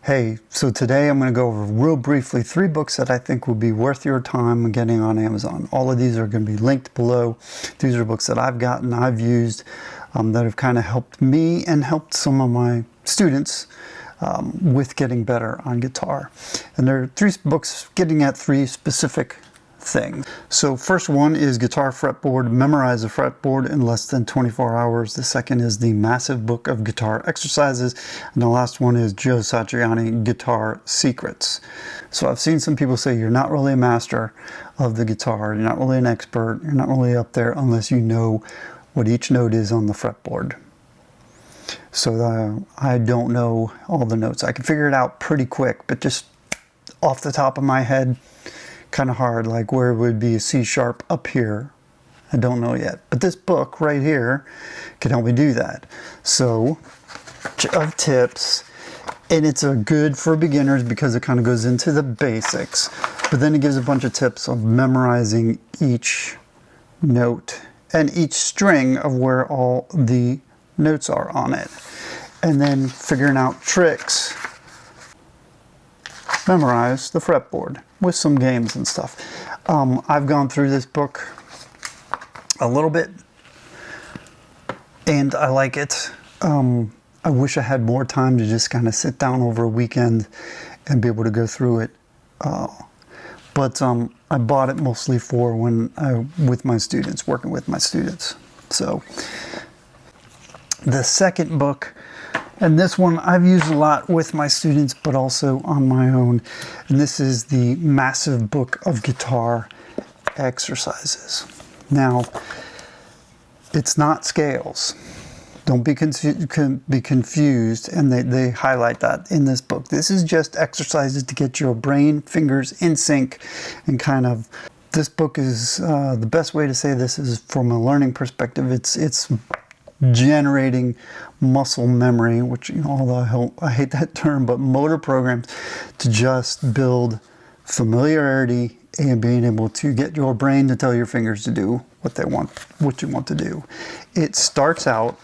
Hey, so today I'm going to go over real briefly 3 books that I think would be worth your time getting on Amazon. All of these are going to be linked below. These are books that I've gotten, I've used, that have kind of helped me and helped some of my students with getting better on guitar. And there are 3 books getting at 3 specific things. So first one is Guitar Fretboard, Memorize a Fretboard in Less Than 24 Hours. The second is the Massive Book of Guitar Exercises. And the last one is Joe Satriani, Guitar Secrets. So I've seen some people say you're not really a master of the guitar, you're not really an expert, you're not really up there unless you know what each note is on the fretboard. So I don't know all the notes. I can figure it out pretty quick, but just off the top of my head, kind of hard, like where would be a C sharp up here. I don't know yet, but this book right here can help me do that. So of tips, and it's a good for beginners because it kind of goes into the basics, but then it gives a bunch of tips of memorizing each note and each string of where all the notes are on it, and then figuring out tricks. Memorize the fretboard with some games and stuff. I've gone through this book a little bit and I like it. I wish I had more time to just kind of sit down over a weekend and be able to go through it. But I bought it mostly for when with my students, working with my students. So the second book, and this one I've used a lot with my students, but also on my own. And this is the Massive Book of Guitar Exercises. Now, it's not scales. Don't be confused, and they highlight that in this book. This is just exercises to get your brain, fingers in sync, and kind of, this book is, the best way to say this is from a learning perspective, it's generating muscle memory, which, you know, although I hate that term, but motor programs to just build familiarity and being able to get your brain to tell your fingers to do what you want to do. It starts out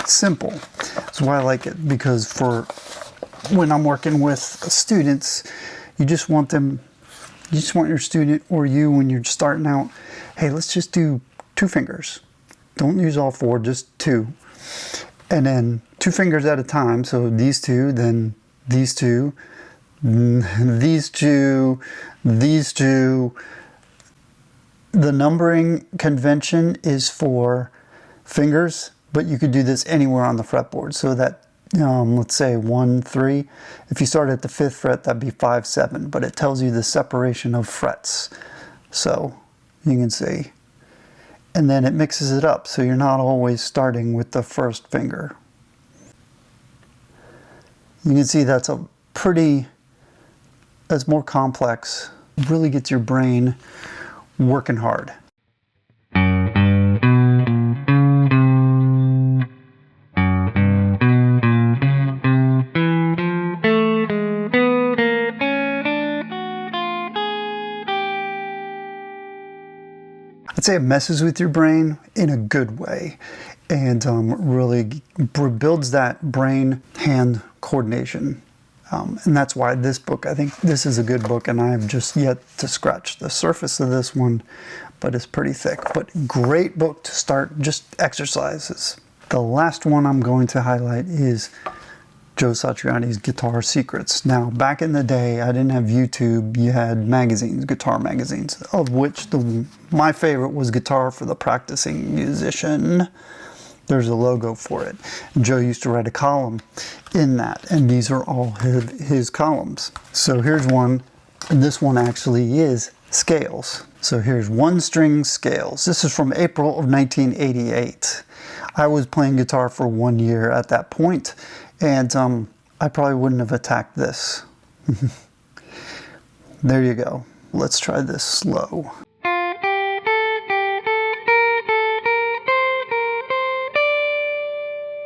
simple. That's why I like it, because for when I'm working with students, you just want your student or you, when you're starting out, hey, let's just do 2 fingers. Don't use all 4, just 2. And then 2 fingers at a time. So these 2, then these 2, these 2, these 2. The numbering convention is for fingers, but you could do this anywhere on the fretboard. So that, let's say 1, 3. If you start at the 5th fret, that'd be 5, 7. But it tells you the separation of frets. So you can see. And then it mixes it up, so you're not always starting with the first finger. You can see that's more complex. It really gets your brain working hard. I'd say it messes with your brain in a good way, and really builds that brain-hand coordination. And that's why this book, I think this is a good book, and I've just yet to scratch the surface of this one, but it's pretty thick. But great book to start just exercises. The last one I'm going to highlight is Joe Satriani's Guitar Secrets. Now, back in the day, I didn't have YouTube. You had magazines, guitar magazines, of which my favorite was Guitar for the Practicing Musician. There's a logo for it. And Joe used to write a column in that, and these are all his columns. So here's one, and this one actually is scales. So here's 1-string scales. This is from April of 1988. I was playing guitar for 1 year at that point, and I probably wouldn't have attacked this. There you go. Let's try this slow.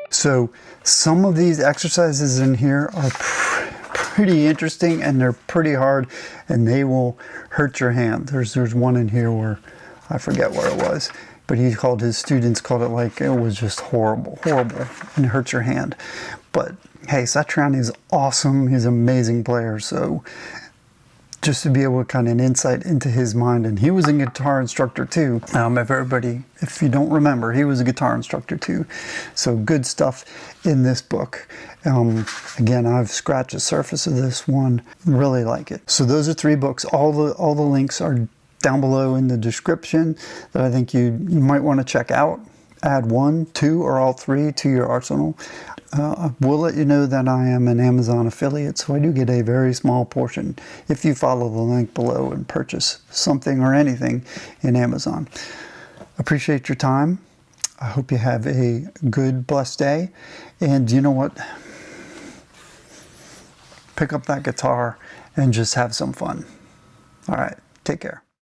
So some of these exercises in here are pretty interesting, and they're pretty hard, and they will hurt your hand. There's one in here where I forget where it was, but his students called it like it was just horrible, and it hurts your hand. But hey, Satriani is awesome. He's an amazing player. So just to be able to kind of an insight into his mind. And he was a guitar instructor too. If you don't remember, he was a guitar instructor too. So good stuff in this book. Again, I've scratched the surface of this one. Really like it. So those are 3 books. All the links are down below in the description that I think you might want to check out. Add 1, 2, or all 3 to your arsenal. I will let you know that I am an Amazon affiliate, so I do get a very small portion if you follow the link below and purchase something or anything in Amazon. Appreciate your time. I hope you have a good, blessed day. And you know what? Pick up that guitar and just have some fun. All right, take care.